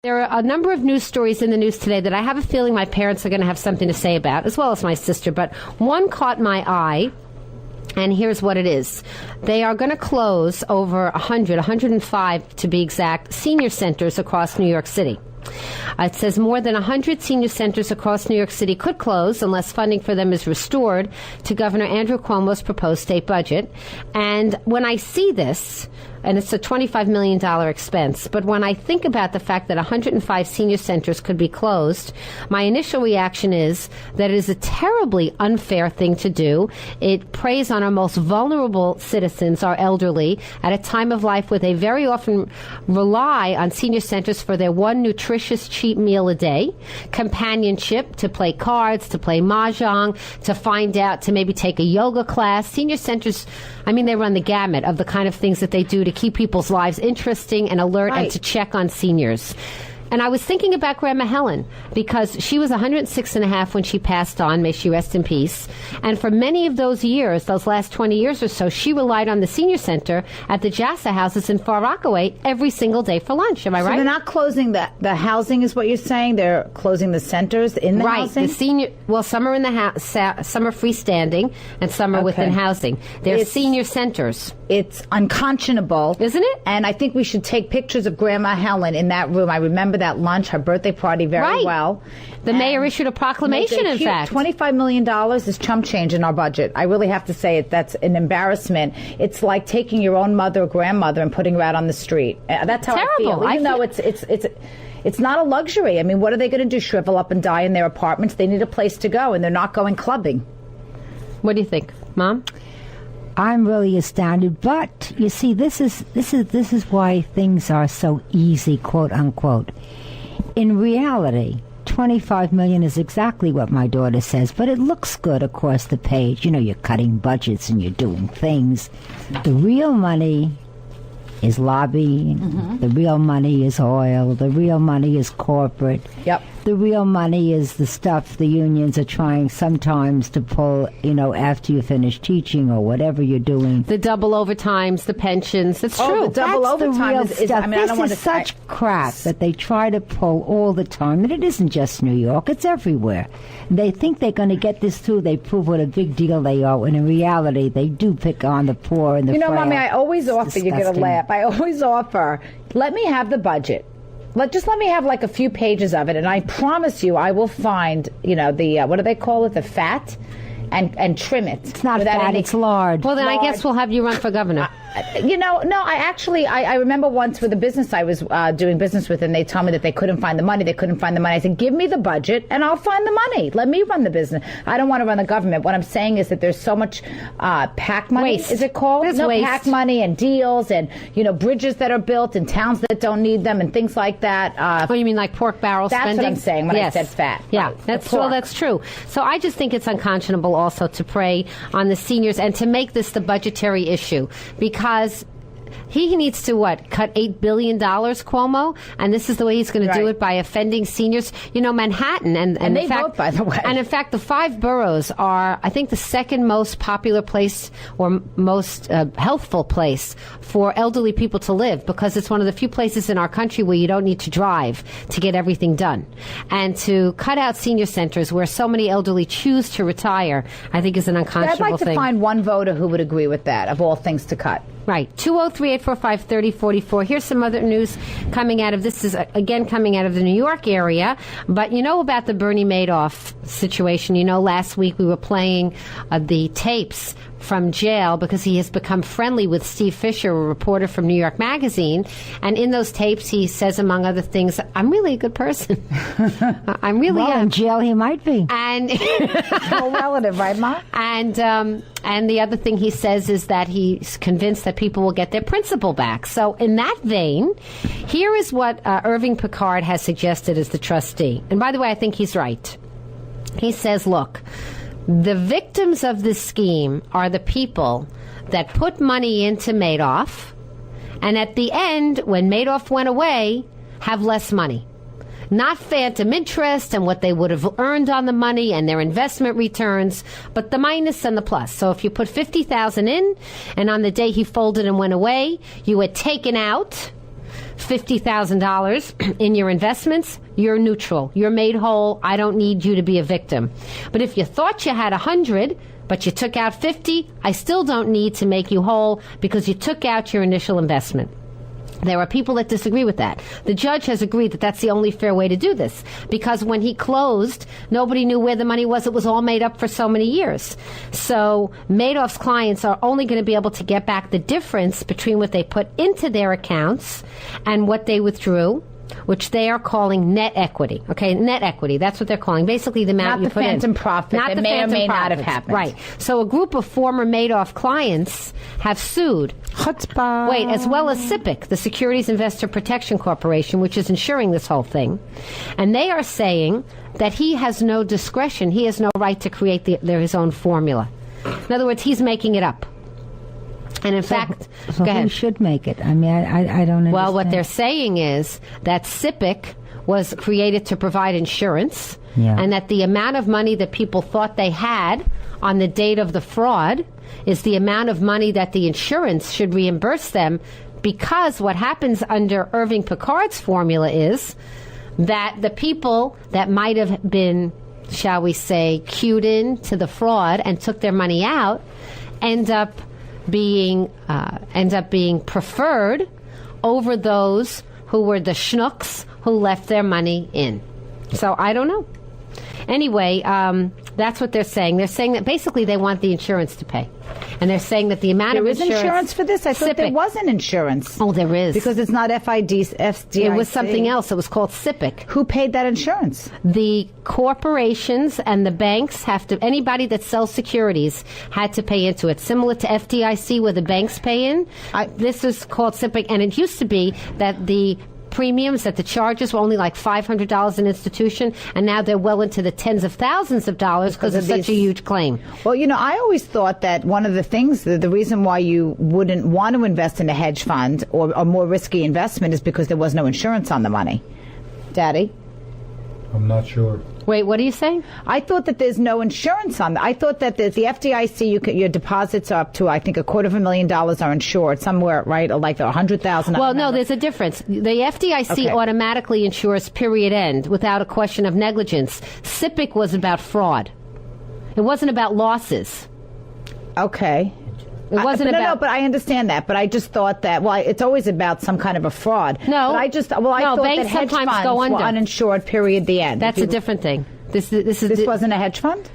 There are a number of news stories in the news today that I have a feeling my parents are going to have something to say about, as well as my sister. But one caught my eye, and here's what it is. They are going to close over 105 to be exact, senior centers across New York City. It says more than 100 senior centers across New York City could close unless funding for them is restored to Governor Andrew Cuomo's proposed state budget. And when I see this, and it's a $25 million expense, but when I think about the fact that 105 senior centers could be closed, my initial reaction is that it is a terribly unfair thing to do. It preys on our most vulnerable citizens, our elderly, at a time of life where they very often rely on senior centers for their one nutritious, cheap meal a day, companionship, to play cards, to play mahjong, to find out, to maybe take a yoga class. Senior centers, I mean, they run the gamut of the kind of things that they do to keep people's lives interesting and alert, right, and to check on seniors. And I was thinking about Grandma Helen, because she was 106 and a half when she passed on. May she rest in peace. And for many of those years, those last 20 years or so, she relied on the senior center at the Jassa houses in Far Rockaway every single day for lunch. Am I right? So they're not closing the housing, is what you're saying? They're closing the centers in the housing? Right. The senior, well, some are in the some are freestanding, and some are within housing. They're senior centers. It's unconscionable, isn't it? And I think we should take pictures of Grandma Helen in that room. I remember that lunch, her birthday party, very well. The mayor issued a proclamation, in fact. $25 million is chump change in our budget. I really have to say it. That's an embarrassment. It's like taking your own mother or grandmother and putting her out on the street. That's how I feel. Even though it's not a luxury. I mean, what are they going to do? Shrivel up and die in their apartments? They need a place to go, and they're not going clubbing. What do you think, Mom? I'm really astounded, but you see, this is why things are so easy, quote unquote. In reality, $25 million is exactly what my daughter says, but it looks good across the page. You know, you're cutting budgets and you're doing things. The real money is lobbying. Mm-hmm. The real money is oil. The real money is corporate. Yep. The real money is the stuff the unions are trying sometimes to pull, you know, after you finish teaching or whatever you're doing. The double overtimes, the pensions. It's true. The double overtime is stuff. I mean, this is such crap that they try to pull all the time. And it isn't just New York. It's everywhere. They think they're going to get this through. They prove what a big deal they are. And in reality, they do pick on the poor and the frail. You know, Mommy, I always offer, you're going to laugh, I always offer, let me have the budget. Just let me have like a few pages of it, and I promise you I will find, you know, the, what do they call it, the fat, and trim it. It's not fat, it's lard. Well, then I guess we'll have you run for governor. You know, no, I remember once with a business I was doing business with, and they told me that they couldn't find the money. I said, give me the budget, and I'll find the money. Let me run the business. I don't want to run the government. What I'm saying is that there's so much PAC money, waste. Is it called? There's waste. PAC money and deals and, you know, bridges that are built in towns that don't need them and things like that. Oh, you mean like pork barrel spending? That's what I'm saying when I said fat. Yeah, right, that's true. So I just think it's unconscionable also to prey on the seniors and to make this the budgetary issue, because he needs to, cut $8 billion, Cuomo? And this is the way he's going to do it, by offending seniors. You know, Manhattan, and they in fact, vote, by the way. And in fact, the 5 boroughs are, I think, the second most popular place or most healthful place for elderly people to live, because it's one of the few places in our country where you don't need to drive to get everything done. And to cut out senior centers where so many elderly choose to retire, I think is an unconscionable thing. I'd like to find one voter who would agree with that, of all things to cut. Right. 203-845-3044. Here's some other news coming out of, this is again coming out of the New York area. But you know about the Bernie Madoff situation. You know, last week we were playing the tapes from jail because he has become friendly with Steve Fisher, a reporter from New York Magazine. And in those tapes, he says, among other things, I'm really a good person. I'm really in jail he might be. And no relative, right, Ma? And the other thing he says is that he's convinced that people will get their principal back. So in that vein, here is what Irving Picard has suggested as the trustee. And by the way, I think he's right. He says, look, the victims of this scheme are the people that put money into Madoff, and at the end, when Madoff went away, have less money. Not phantom interest and what they would have earned on the money and their investment returns, but the minus and the plus. So if you put $50,000 in, and on the day he folded and went away, you had taken out $50,000 in your investments, you're neutral. You're made whole. I don't need you to be a victim. But if you thought you had 100, but you took out 50, I still don't need to make you whole because you took out your initial investment. There are people that disagree with that. The judge has agreed that that's the only fair way to do this because when he closed, nobody knew where the money was. It was all made up for so many years. So Madoff's clients are only going to be able to get back the difference between what they put into their accounts and what they withdrew, which they are calling net equity. Okay, net equity. That's what they're calling. Basically, the amount you put in. Not the phantom profit that may or may not have happened. Right. So a group of former Madoff clients have sued. Chutzpah. Wait, as well as SIPC, the Securities Investor Protection Corporation, which is insuring this whole thing. And they are saying that he has no discretion. He has no right to create his own formula. In other words, he's making it up. And in fact, so go ahead. Who should make it? I mean, I don't understand. Well, what they're saying is that SIPC was created to provide insurance, and that the amount of money that people thought they had on the date of the fraud is the amount of money that the insurance should reimburse them, because what happens under Irving Picard's formula is that the people that might have been, shall we say, cued in to the fraud and took their money out end up being preferred over those who were the schnooks who left their money in. So I don't know. Anyway, that's what they're saying. They're saying that basically they want the insurance to pay. And they're saying that the amount of insurance... There is insurance for this? I thought there wasn't insurance. Oh, there is. Because it's not FDIC. It was something else. It was called SIPC. Who paid that insurance? The corporations and the banks have to... Anybody that sells securities had to pay into it. Similar to FDIC where the banks pay in. This is called SIPC. And it used to be that the premiums, that the charges were only like $500 an institution, and now they're well into the tens of thousands of dollars because of such a huge claim. Well, I always thought that one of the things, the reason why you wouldn't want to invest in a hedge fund or a more risky investment is because there was no insurance on the money. Daddy? I'm not sure. Wait, what are you saying? I thought that there's no insurance on that. I thought that the FDIC, your deposits up to, I think, $250,000 are insured somewhere, right? Or like $100,000. Well, no, there's a difference. The FDIC automatically insures period end without a question of negligence. SIPC was about fraud. It wasn't about losses. Okay. It wasn't about... No, but I understand that. But I just thought that, it's always about some kind of a fraud. No. But I thought that hedge funds were uninsured, period, the end. That's a different thing. This wasn't a hedge fund?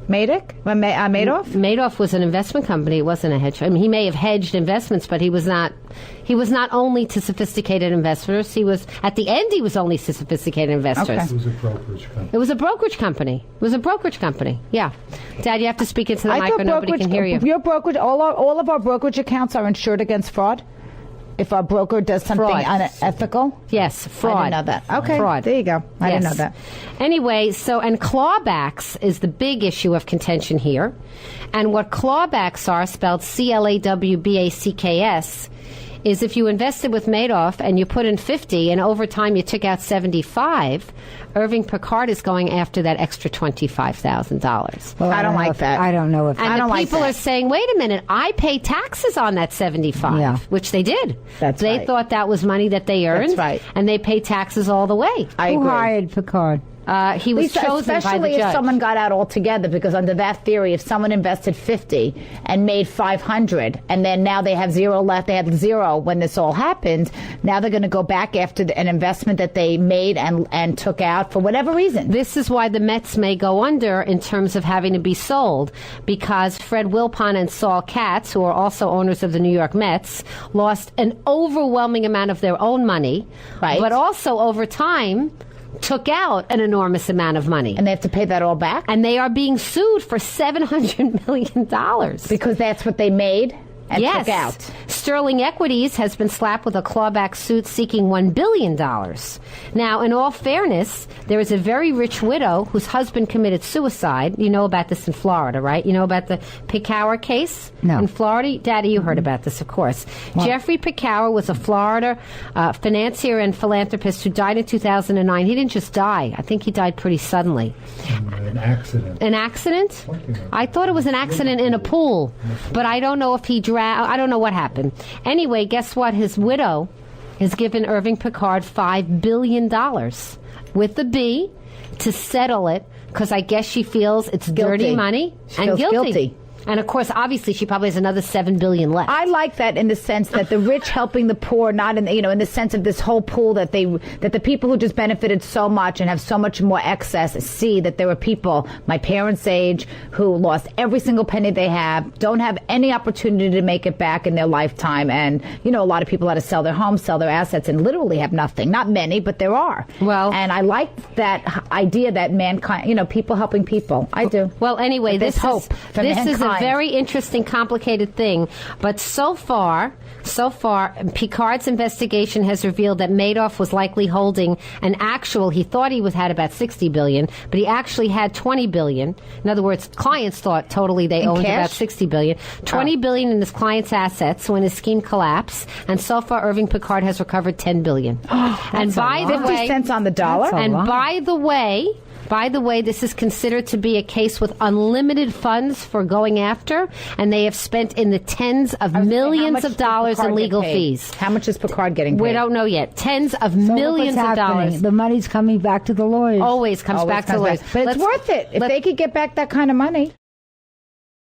Madoff? Madoff was an investment company. It wasn't a hedge fund. I mean, he may have hedged investments, but he was not only to sophisticated investors. He was, at the end, he was only to sophisticated investors. Okay. It was a brokerage company. It was a brokerage company. Yeah. Dad, you have to speak into the mic or nobody can hear you. Your brokerage, all of our brokerage accounts are insured against fraud? If our broker does something unethical? Yes, fraud. I didn't know that. Okay, fraud. There you go. I didn't know that. Anyway, and clawbacks is the big issue of contention here. And what clawbacks are, spelled CLAWBACKS, is if you invested with Madoff and you put in 50 and over time you took out 75, Irving Picard is going after that extra $25,000. Well, I don't like that. I don't know if and I don't the like people that. are saying, wait a minminute, I pay taxes on that 75, which they did. They thought that was money that they earned, and they pay taxes all the way. Who hired Picard? He was chosen by the especially judge. if someone got out altogether, because under that theory, if someone invested 50 and made 500, and then now they have zero left, they had zero when this all happened, now they're going to go back after an investment that they made and took out for whatever reason. This is why the Mets may go under in terms of having to be sold, because Fred Wilpon and Saul Katz, who are also owners of the New York Mets, lost an overwhelming amount of their own money, but also over time took out an enormous amount of money. And they have to pay that all back? And they are being sued for $700 million. Because that's what they made and took out. Sterling Equities has been slapped with a clawback suit seeking $1 billion. Now, in all fairness, there is a very rich widow whose husband committed suicide. You know about this in Florida, right? You know about the Picower case in Florida? Daddy, you heard about this, of course. What? Jeffrey Picower was a Florida financier and philanthropist who died in 2009. He didn't just die. I think he died pretty suddenly. An accident. An accident? I thought it was an accident in a pool, but I don't know if he I don't know what happened. Anyway, guess what? His widow has given Irving Picard $5 billion with the B to settle it because I guess she feels it's dirty money and guilty. And, of course, obviously, she probably has another $7 billion left. I like that in the sense that the rich helping the poor, not in in the sense of this whole pool that the people who just benefited so much and have so much more excess see that there are people my parents' age who lost every single penny they have, don't have any opportunity to make it back in their lifetime, and a lot of people had to sell their homes, sell their assets, and literally have nothing. Not many, but there are. Well, and I like that idea that mankind, people helping people. I do. Well, anyway, this hope for mankind. Is a very interesting, complicated thing. But so far, Picard's investigation has revealed that Madoff was likely holding he thought he had about $60 billion, but he actually had $20 billion. In other words, clients thought totally they owned about $60 billion. $20 billion in his client's assets when his scheme collapsed. And so far, Irving Picard has recovered $10 billion. And by the way, 50 cents on the dollar? And by the way, this is considered to be a case with unlimited funds for going after, and they have spent in the tens of millions of dollars in legal fees. How much is Picard getting paid? We don't know yet. Tens of millions of dollars. The money's coming back to the lawyers. Always comes back to lawyers. But it's worth it if they could get back that kind of money.